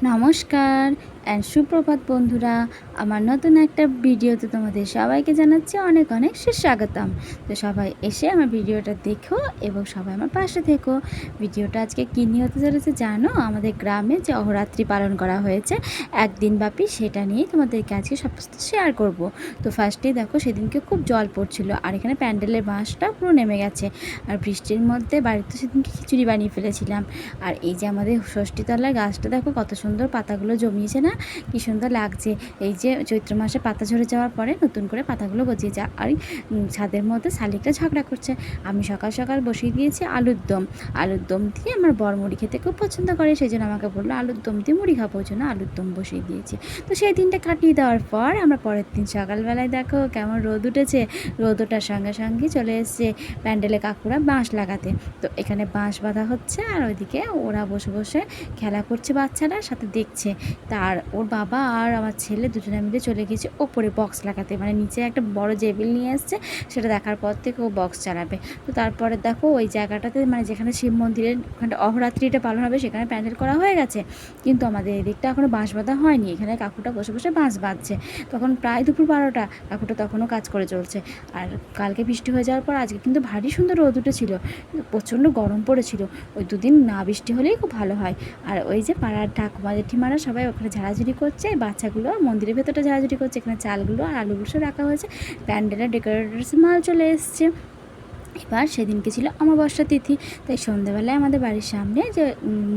নমস্কার অ্যান্ড সুপ্রভাত বন্ধুরা, আমার নতুন একটা ভিডিওতে তোমাদের সবাইকে জানাচ্ছি অনেক অনেক সুস্বাগতম। তো সবাই এসে আমার ভিডিওটা দেখো এবং সবাই আমার পাশে থেকো। ভিডিওটা আজকে কী নিয়ে হতে চলেছে জানো? আমাদের গ্রামে যে অহরাত্রি পালন করা হয়েছে একদিন ব্যাপী, সেটা নিয়েই তোমাদেরকে আজকে সমস্ত শেয়ার করব। তো ফার্স্টেই দেখো, সেদিনকে খুব জল পড়ছিল আর এখানে প্যান্ডেলের বাঁশটা পুরো নেমে গেছে। আর বৃষ্টির মধ্যে বাড়িতে সেদিনকে খিচুড়ি বানিয়ে ফেলেছিলাম। আর এই যে আমাদের ষষ্ঠীতলার গাছটা দেখো কত সুন্দর পাতাগুলো জমিয়েছে না, কি সুন্দর লাগছে। এই যে চৈত্র মাসে পাতা ঝরে যাওয়ার পরে নতুন করে পাতাগুলো গজিয়ে যায়। আর ছাদের মধ্যে শালিকটা ঝগড়া করছে। আমি সকাল সকাল বসিয়ে দিয়েছি আলুর দম দিয়ে আমার বর মুড়ি খেতে খুব পছন্দ করে, সেই জন্য আমাকে বললো আলুর দম দিয়ে মুড়ি খাবো, ওই জন্য আলুর দম বসিয়ে দিয়েছি। তো সেই দিনটা কাটিয়ে দেওয়ার পর আমরা পরের দিন সকালবেলায় দেখো কেমন রোদ উঠেছে। রোদ ওঠার সঙ্গে সঙ্গে চলে এসছে প্যান্ডেলে কাকুরা বাঁশ লাগাতে। তো এখানে বাঁশ বাঁধা হচ্ছে আর ওইদিকে ওরা বসে বসে খেলা করছে, বাচ্চারা সাথে দেখছে। তার ওর বাবা আর আমার ছেলে দুজনে মিলে চলে গেছে ওপরে বক্স লাগাতে, মানে নিচে একটা বড় জেবিল নিয়ে এসছে, সেটা দেখার পর থেকে ও বক্স চালাবে। তো তারপরে দেখো ওই জায়গাটাতে, মানে যেখানে শিব মন্দিরের ওখানটা অহরাত্রিটা পালন হবে, সেখানে প্যান্ডেল করা হয়ে গেছে, কিন্তু আমাদের এদিকটা এখনও বাঁশ বাঁধা হয়নি। এখানে কাকুটা বসে বসে বাঁশ বাঁধছে। তখন প্রায় দুপুর 12টা, কাকুটা তখনও কাজ করে চলছে। আর কালকে বৃষ্টি হয়ে যাওয়ার পর আজকে কিন্তু ভারী সুন্দর রোদ উঠেছিল, প্রচণ্ড গরম পড়েছিল। ওই দুদিন না বৃষ্টি হলেই খুব ভালো হয়। আর ওই যে পাড়ার ঠাকুমা জেঠিমারা সবাই ওখানে ঝাড়াঝুড়ি করছে, বাচ্চাগুলো মন্দিরের ভেতরটা ঝাড়াঝুড়ি করছে। এখানে চালগুলো আর আলুগুলো সব রাখা হয়েছে, প্যান্ডেলের ডেকোরেটরস মাল চলে এসছে। এবার সেদিনকে ছিল অমাবস্যা তিথি, তাই সন্ধ্যাবেলায় আমাদের বাড়ির সামনে যে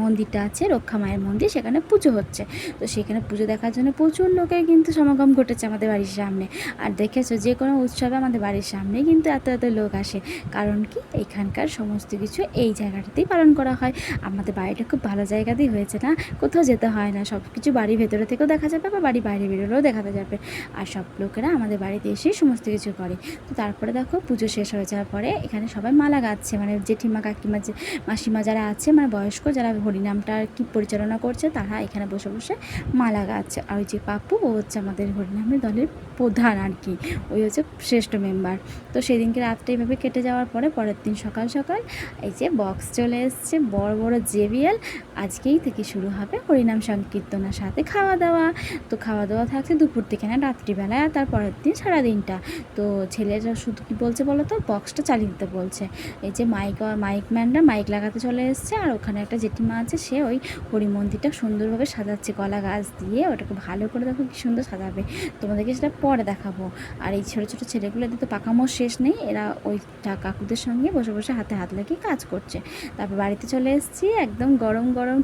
মন্দিরটা আছে, রক্ষা মায়ের মন্দির, সেখানে পুজো হচ্ছে। তো সেখানে পুজো দেখার জন্য প্রচুর লোকের কিন্তু সমাগম ঘটেছে আমাদের বাড়ির সামনে। আর দেখেছো, যে কোনো উৎসবে আমাদের বাড়ির সামনেই কিন্তু এত এত লোক আসে। কারণ কি, এইখানকার সমস্ত কিছু এই জায়গাটাতেই পালন করা হয়। আমাদের বাড়িটা খুব ভালো জায়গাতেই হয়েছে না, কোথাও যেতে হয় না, সব কিছু বাড়ির ভেতরে থেকেও দেখা যাবে বা বাড়ির বাইরে বেরোলেও দেখাতে যাবে। আর সব লোকেরা আমাদের বাড়িতে এসেই সমস্ত কিছু করে। তো তারপরে দেখো পুজো শেষ হয়ে যাওয়ার পরে এখানে সবাই মালা গাচ্ছে, মানে জেঠিমা কাকিমা যে মাসিমা যারা আছে, মানে বয়স্ক যারা হরিনামটা আর কি পরিচালনা করছে, তারা এখানে বসে বসে মালা গাচ্ছে। আর ওই যে পাপ্পু, ও হচ্ছে আমাদের হরিনামের দলের প্রধান আর কি, ওই হচ্ছে শ্রেষ্ঠ মেম্বার। তো সেদিনকে রাতটা এইভাবে কেটে যাওয়ার পরে পরের দিন সকাল সকাল এই যে বক্স চলে এসছে, বড় বড় জেবিএল। আজকেই থেকে শুরু হবে হরিনাম সংকীর্তনের সাথে খাওয়া দাওয়া। তো খাওয়া দাওয়া থাকছে দুপুর থেকে না রাত্রিবেলায়, আর তারপরের দিন সারাদিনটা। তো ছেলেরা শুধু কী বলছে বলো তো, বক্সটা চালিয়ে দিতে বলছে। এই যে মাইক ম্যানরা মাইক লাগাতে চলে এসছে। আর ওখানে একটা জেঠিমা আছে, সে ওই হরি মন্দিরটা সুন্দরভাবে সাজাচ্ছে কলা গাছ দিয়ে, ওটাকে ভালো করে দেখো কী সুন্দর সাজাবে, তোমাদেরকে সেটা পরে দেখাবো। আর এই ছোটো ছোটো ছেলেগুলো এদের তো পাকামোর শেষ নেই, এরা ওই কাকুদের সঙ্গে বসে বসে হাতে হাত লাগিয়ে কাজ করছে। তারপর বাড়িতে চলে এসেছি, একদম গরম গরম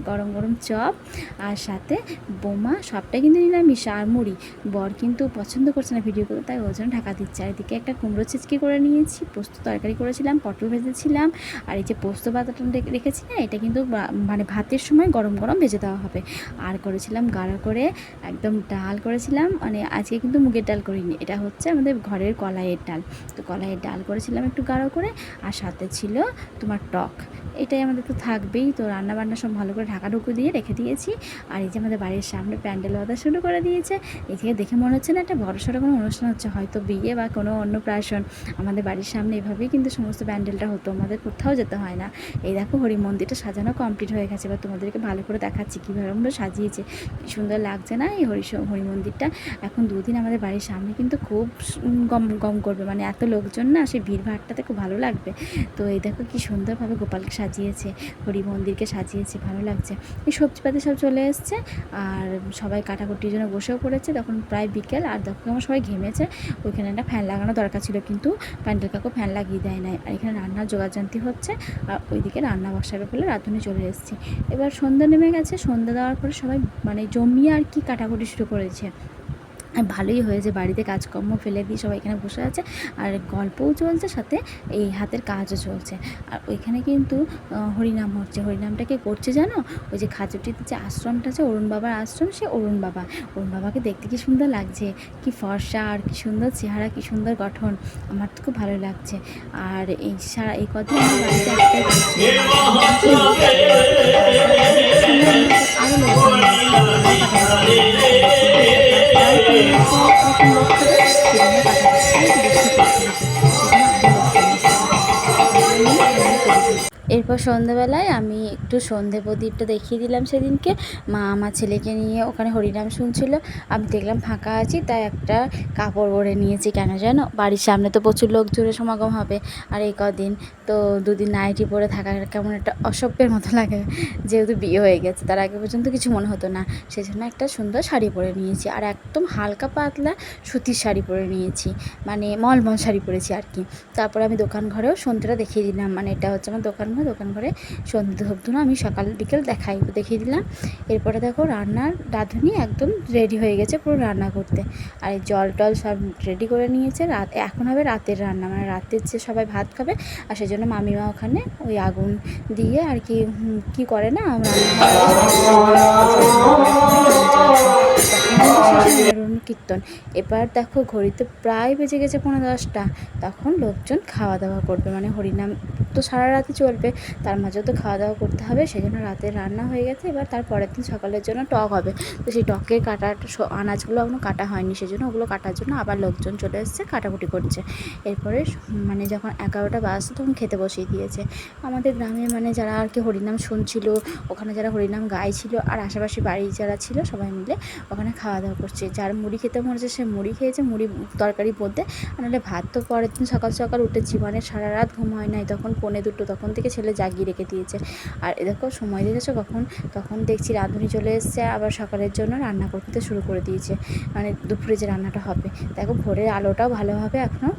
গরম গরম চপ আর সাথে বোমা, সবটাই কিন্তু নিরামিষ, আর মুড়ি। বর কিন্তু পছন্দ করছে না ভিডিও করে, তাই ওই জন্য ঢাকা দিচ্ছে। আর এদিকে একটা কুমড়ো চিচকি করে নিয়েছি, পোস্ত তরকারি করেছিলাম, পটল ভেজেছিলাম। আর এই যে পোস্ত পাতাটা রেখেছি না, এটা কিন্তু মানে ভাতের সময় গরম গরম ভেজে দেওয়া হবে। আর করেছিলাম গাঢ় করে একদম ডাল করেছিলাম, মানে আজকে কিন্তু মুগের ডাল করিনি, এটা হচ্ছে আমাদের ঘরের কলাইয়ের ডাল। তো কলাইয়ের ডাল করেছিলাম একটু গাঢ় করে, আর সাথে ছিল তোমার টক। এটাই আমাদের তো থাকবেই। তো রান্নাবান্না সব ভালো করে ঢাকাঢুকু দিয়ে রেখে দিয়েছি। আর এই যে আমাদের বাড়ির সামনে প্যান্ডেল বাঁধা শুরু করে দিয়েছে। এই থেকে দেখে মনে হচ্ছে না একটা বড়সড় কোনো অনুষ্ঠান হচ্ছে, হয়তো বিয়ে বা কোনো অন্নপ্রাশন। আমাদের বাড়ির সামনে এভাবেই কিন্তু সমস্ত প্যান্ডেলটা হতো, আমাদের কোথাও যেতে হয় না। এই দেখো হরি মন্দিরটা সাজানো কমপ্লিট হয়ে গেছে, এবার তোমাদেরকে ভালো করে দেখাচ্ছি কীভাবে আমরা সাজিয়েছে, কী সুন্দর লাগছে না এই হরি মন্দিরটা। এখন দুদিন আমাদের বাড়ির সামনে কিন্তু খুব গম গম করবে, মানে এত লোকজন না, সেই ভিড়ভাড়টাতে খুব ভালো লাগবে। তো এই দেখো কী সুন্দরভাবে গোপালকে সাজিয়েছে, হরি মন্দিরকে সাজিয়েছে, ভালো লাগছে। এই সবজিপাতি সব চলে এসছে, আর সবাই কাটাকুটির জন্য বসেও পড়েছে। তখন প্রায় বিকেল, আর দেখো আমার সবাই ঘেমেছে। ওইখানে একটা ফ্যান লাগানো দরকার ছিল, কিন্তু প্যান্ডেল কাকু ফ্যান লাগিয়ে দেয় নাই। আর এখানে রান্নার জোগাড়যন্ত্র হচ্ছে, আর ওইদিকে রান্না বসাবে বলে রাঁধুনি চলে এসেছি। এবার সন্ধ্যা নেমে গেছে, সন্ধ্যা দেওয়ার পরে সবাই মানে জমিয়ে আর কি কাটাকুটি শুরু করেছে। আর ভালোই হয়েছে, বাড়িতে কাজকর্ম ফেলে দিয়ে সবাই এখানে বসে আছে, আর গল্পও চলছে, সাথে এই হাতের কাজও চলছে। আর ওইখানে কিন্তু হরিনাম হচ্ছে। হরিনামটাকে করছে জানো, ওই যে খাজুটিতে যে আশ্রমটা আছে, অরুণ বাবার আশ্রম, সে অরুণ বাবাকে দেখতে কি সুন্দর লাগছে, কি ফর্সা আর কি সুন্দর চেহারা, কি সুন্দর গঠন, আমার তো খুব ভালো লাগছে। আর এই কথা আমার বাড়িতে একটাই করছে, আরও এরপর সন্ধ্যেবেলায় আমি একটু সন্ধে প্রদীপটা দেখিয়ে দিলাম সেদিনকে। মা আমার ছেলেকে নিয়ে ওখানে হরিনাম শুনছিল, আমি দেখলাম ফাঁকা আছি তাই একটা কাপড় ওড়ে নিয়েছি। কেন জানো, বাড়ির সামনে তো প্রচুর লোকজনের সমাগম হবে, আর এই কদিন তো দুদিন নাইটি পরে থাকা কেমন একটা অসভ্যের মতো লাগে, যেহেতু বিয়ে হয়ে গেছে। তার আগে পর্যন্ত কিছু মনে হতো না, সেই জন্য একটা সুন্দর শাড়ি পরে নিয়েছি, আর একদম হালকা পাতলা সুতির শাড়ি পরে নিয়েছি, মানে মলমল শাড়ি পরেছি আর কি। তারপরে আমি দোকান ঘরেও সন্ধ্যেটা দেখিয়ে দিলাম, মানে এটা হচ্ছে আমার দোকান ঘরে সন্ধ্যে ধূপধুনো আমি সকাল বিকেল দেখিয়ে দিলাম। এরপরে দেখো রান্নার রাঁধুনি একদম রেডি হয়ে গেছে পুরো রান্না করতে, আর এই জল টল সব রেডি করে নিয়েছে। এখন হবে রাতের রান্না, মানে রাতের যে সবাই ভাত খাবে, আর সেই জন্য মামিমা ওখানে ওই আগুন দিয়ে আর কি কি করে না কীর্তন। এবার দেখো ঘড়িতে প্রায় বেজে গেছে 9:30, তখন লোকজন খাওয়া দাওয়া করবে, মানে হরিনাম তো সারা রাতে চলবে, তার মাঝেও তো খাওয়া দাওয়া করতে হবে, সেই জন্য রাতের রান্না হয়ে গেছে। এবার তার পরের দিন সকালের জন্য টক হবে, তো সেই টকের আনাজগুলো এখনও কাটা হয়নি, সেই জন্য ওগুলো কাটার জন্য আবার লোকজন চলে এসছে, কাটাকুটি করছে। এরপরে মানে যখন 11টা বাজছে তখন খেতে বসিয়ে দিয়েছে। আমাদের গ্রামে মানে যারা আর কি হরিনাম শুনছিল, ওখানে যারা হরিনাম গাইছিল, আর আশেপাশে বাড়ি যারা ছিল সবাই মিলে ওখানে খাওয়া দাওয়া করছে। যার মুড়ি খেতে মরেছে সে মুড়ি খেয়েছে, মুড়ি তরকারি বলতে, নাহলে ভাত তো পরের দিন সকাল সকাল উঠেছি, মানে সারা রাত ঘুম হয় নাই, তখন 1:45 তখন থেকে ছেলে জাগিয়ে রেখে দিয়েছে। আর দেখো সময় দিয়েছে কখন, তখন দেখছি রাঁধুনি চলে এসছে, আবার সকালের জন্য রান্না করতে শুরু করে দিয়েছে, মানে দুপুরে যে রান্নাটা হবে। দেখো ভোরের আলোটাও ভালোভাবে এখনও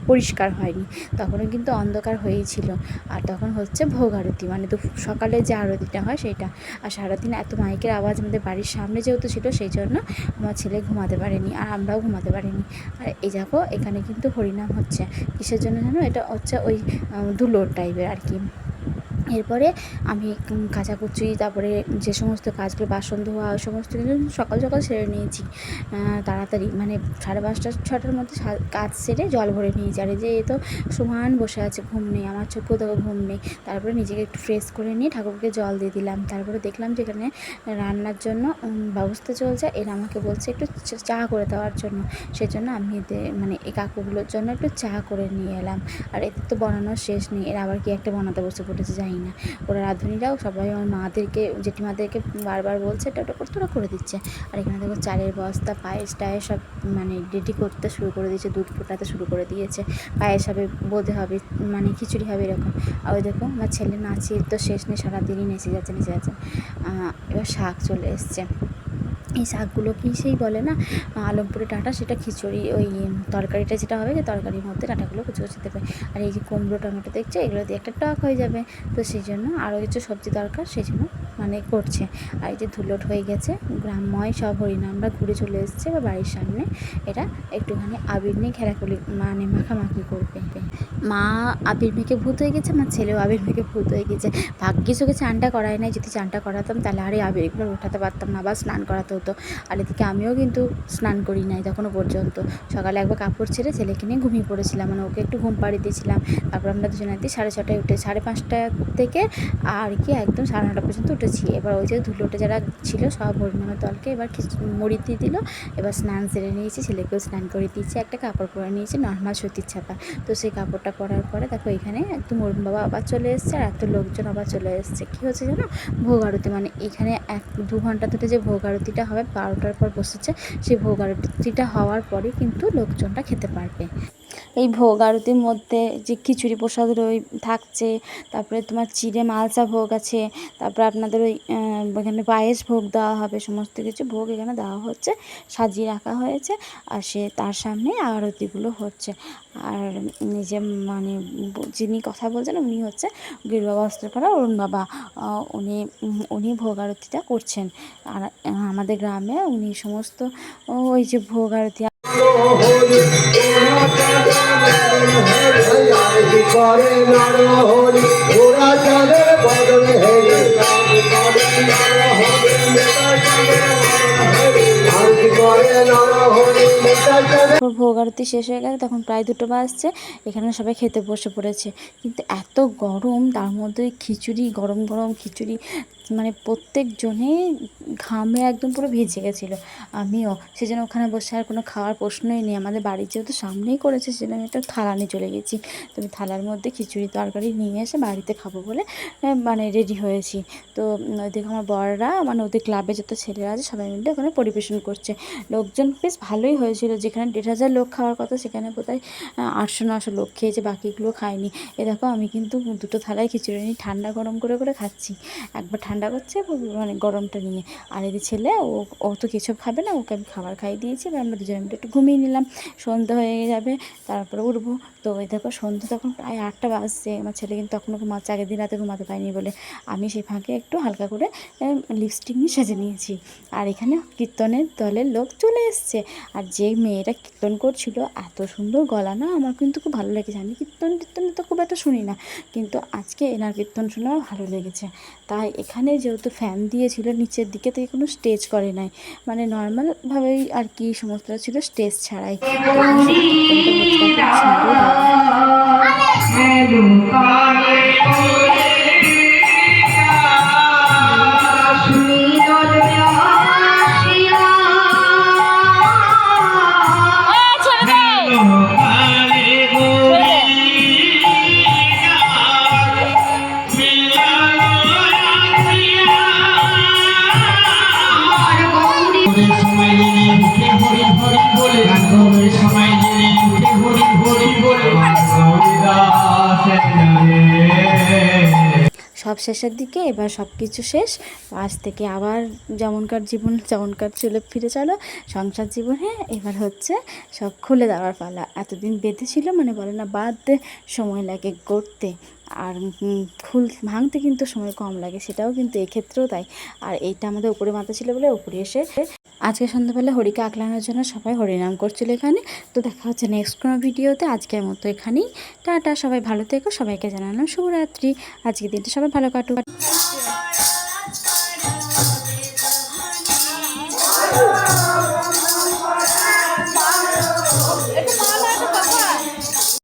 পরিষ্কার হয়নি, তখনও কিন্তু অন্ধকার হয়েই ছিল। আর তখন হচ্ছে ভোগ আরতি, মানে সকালে যে আরতিটা হয় সেইটা। আর সারাদিন এত মাইকের আওয়াজ আমাদের বাড়ির সামনে যেহেতু ছিল, সেই জন্য আমার ছেলে ঘুমাতে পারেনি, আর আমরাও ঘুমাতে পারিনি। আর এই দেখো এখানে কিন্তু হরিনাম হচ্ছে, কিসের জন্য জানো, এটা হচ্ছে ওই ধুলোর টাইপের আর কি। এরপরে আমি কাচাকুচি, তারপরে যে সমস্ত কাজগুলো বাসন ধোয়া, ওই সমস্ত কিছু সকাল সকাল সেরে নিয়েছি তাড়াতাড়ি, মানে 5:30-6টার মধ্যে কাজ সেরে জল ভরে নিয়েছি। আর এই যে এ তো সমান বসে আছে, ঘুম নেই, আমার চোখেও দেখো ঘুম নেই। তারপরে নিজেকে একটু ফ্রেশ করে নিয়ে ঠাকুরকে জল দিয়ে দিলাম। তারপরে দেখলাম যে এখানে রান্নার জন্য ব্যবস্থা চলছে, এরা আমাকে বলছে একটু চা করে দেওয়ার জন্য, সেজন্য আমি মানে এই কাকুগুলোর জন্য একটু চা করে নিয়ে এলাম। আর এদের তো বানানোর শেষ নেই, এরা আবার কি একটা বানাতে বসে পড়েছে জানি না। ওরা রাঁধুনিরাও সবাই আমার মাদেরকে, জেঠিমাদেরকে বারবার বলছে এটা ওটা করতে, ওরা করে দিচ্ছে। আর এখানে দেখো চালের বস্তা, পায়েস টায়েস সব মানে রেডি করতে শুরু করে দিয়েছে, দুধ ফোটাতে শুরু করে দিয়েছে। পায়েস হবে, বোঁদে হবে, মানে খিচুড়ি হবে, এরকম। আর ওই দেখো আমার ছেলে নাচিয়ে তো শেষ নেই, সারাদিনই নেচে যাচ্ছে। এবার শাক চলে এসছে। এই শাকগুলো কি সেই বলে না আলমপুরে ডাঁটা, সেটা খিচুড়ি ওই তরকারিটা যেটা হবে, যে তরকারির মধ্যে ডাঁটাগুলো কুচি কুচি দেবে। আর এই যে কুমড়ো টমেটো দেখছো, এগুলো দিয়ে একটা টক হয়ে যাবে, তো সেই জন্য আরও কিছু সবজি দরকার, সেই জন্য মানে করছে। আর এই যে ধুলোট হয়ে গেছে, গ্রামময় সব হরিনামরা ঘুরে চলে এসছে বা বাড়ির সামনে। এটা একটুখানি আবির নিয়ে খেলাখুলি মানে মাখামাখি করবে। মা আবির মেখে ভূত হয়ে গেছে, আমার ছেলেও আবির মেখে ভূত হয়ে গেছে। ভাগ্যিস ওকে চানটা করায় নাই, যদি চানটা করাতাম তাহলে আর এই আবিরগুলো ওঠাতে পারতাম না, আবার স্নান করাতে হতো। আর এদিকে আমিও কিন্তু স্নান করি নাই তখনও পর্যন্ত। সকালে একবার কাপড় ছেড়ে ছেলেকে নিয়ে ঘুমিয়ে পড়েছিলাম, মানে ওকে একটু ঘুম পাড়িয়ে দিয়েছিলাম। তারপর আমরা দুজনে 6:30টায় উঠে 5:30 থেকে আর কি একদম 9:30 পর্যন্ত উঠেছি। এবার ওই যে ধুলোটে যারা ছিল সব হরিনামের দলকে এবার মুড়ি দিয়ে দিল। এবার স্নান সেরে নিয়েছি, ছেলেকেও স্নান করে দিয়েছি, একটা কাপড় পরে নিয়েছি নর্মাল সুতির ছাপা। তো সেই কাপড়টা পরার পরে দেখো এখানে একদম অরুণ বাবা আবার চলে এসছে, আর এত লোকজন আবার চলে এসছে। কী হচ্ছে জানো, ভোগ আরতি, মানে এখানে 1-2 ঘন্টা ধরে যে ভোগ আরতিটা হবে 12টার পর বসেছে, সেই ভোগ আরতিটা হওয়ার পরে কিন্তু লোকজনটা খেতে পারবে। এই ভোগ আরতির মধ্যে যে খিচুড়ি প্রসাদ থাকছে, তারপরে তোমার চিড়ে মালসা ভোগ আছে, তারপরে আপনাদের ওই এখানে পায়েস ভোগ দেওয়া হবে, সমস্ত কিছু ভোগ এখানে দেওয়া হচ্ছে, সাজিয়ে রাখা হয়েছে। আর তার সামনে আরতিগুলো হচ্ছে। আর নিজে মানে যিনি কথা বলছেন উনি হচ্ছে গেরুয়া বস্ত্র পরা অরুণ বাবা, উনি ভোগ আরতিটা করছেন। আর আমাদের গ্রামে উনি সমস্ত ওই যে ভোগ আরতি করে নরহরি ওরা চলে বদলে হেরে ভোগ আরতি শেষ হয়ে গেছে, তখন প্রায় 2টো বাজছে। এখানে সবাই খেতে বসে পড়েছে, কিন্তু এত গরম, তার মধ্যে খিচুড়ি, গরম গরম খিচুড়ি মানে প্রত্যেকজনে ঘামে একদম পুরো ভিজে গেছিলো, আমিও। সেজন্য ওখানে বসে আর কোনো খাওয়ার প্রশ্নই নেই। আমাদের বাড়ির যেহেতু সামনেই করেছে, সেজন্য আমি একটা থালা নিয়ে চলে গেছি। তো আমি থালার মধ্যে খিচুড়ি তরকারি নিয়ে এসে বাড়িতে খাবো বলে মানে রেডি হয়েছি। তো ওইদিকে আমার বড়রা, মানে ওদের ক্লাবে যত ছেলেরা আছে সবাই মিলে ওখানে পরিবেশন করছে। লোকজন বেশ ভালোই হয়েছিল। যেখানে 1,500 লোক খাওয়ার কথা, সেখানে বোধহয় 800-900 লোক খেয়েছে, বাকিগুলো খায়নি। এ দেখো আমি কিন্তু দুটো থালায় খিচুড়ি নিয়ে ঠান্ডা গরম করে করে খাচ্ছি। একবার ঠান্ডা করছে মানে গরমটা নিয়ে। আর এদের ছেলে ও তো কিছু খাবে না, ওকে আমি খাবার খাইয়ে দিয়েছি। এবার আমরা দুজনে মিলে একটু ঘুমিয়ে নিলাম, সন্ধ্যা হয়ে যাবে, তারপরে উঠবো। তো ওই দেখো সন্ধ্যা তখন প্রায় 8টা বাজছে। আমার ছেলে কিন্তু তখনও ঘুমাচ্ছে, আগের দিন রাতে ঘুমাতে পারিনি বলে। আমি সেই ফাঁকে একটু হালকা করে লিপস্টিক নিয়ে সেজে নিয়েছি। আর এখানে কীর্তনের দলের লোক চলে এসছে। আর যে মেয়েটা কীর্তন করছিল, এত সুন্দর গলা না, আমার কিন্তু খুব ভালো লেগেছে। আমি কীর্তনে তো খুব একটা শুনি না, কিন্তু আজকে এনার কীর্তন শুনে আমার ভালো লেগেছে। তাই এখানে যেহেতু ফ্যান দিয়েছিল নিচের দিকে, থেকে কোনো স্টেজ করে নাই, মানে নর্মালভাবেই আর কি সমস্তটা ছিল, স্টেজ ছাড়াই। তো এখানে শুধু কীর্তনটা হচ্ছিল, খুব সুন্দর সব শেষের দিকে। এবার সব কিছু শেষ, আজ থেকে আবার যেমনকার জীবন যেমনকার চলে ফিরে চলো সংসার জীবনে। এবার হচ্ছে সব খুলে দেওয়ার পালা। এতদিন বেঁধেছিল, মানে বলে না বাঁধতে সময় লাগে গড়তে, আর ফুল ভাঙতে কিন্তু সময় কম লাগে, সেটাও কিন্তু এক্ষেত্রেও তাই। আর এইটা আমাদের উপরে মাথা ছিল বলে উপরে এসে আজকে সন্ধ্যাবেলা হরিকে আকলানোর জন্য সবাই হরিনাম করছিল এখানে। তো দেখা হচ্ছে নেক্সট কোনো ভিডিওতে। আজকের মতো এখানেই টাটা, সবাই ভালো থেকো, সবাইকে জানালাম শুভরাত্রি। আজকের দিনটা সবাই ভালো কাটুক।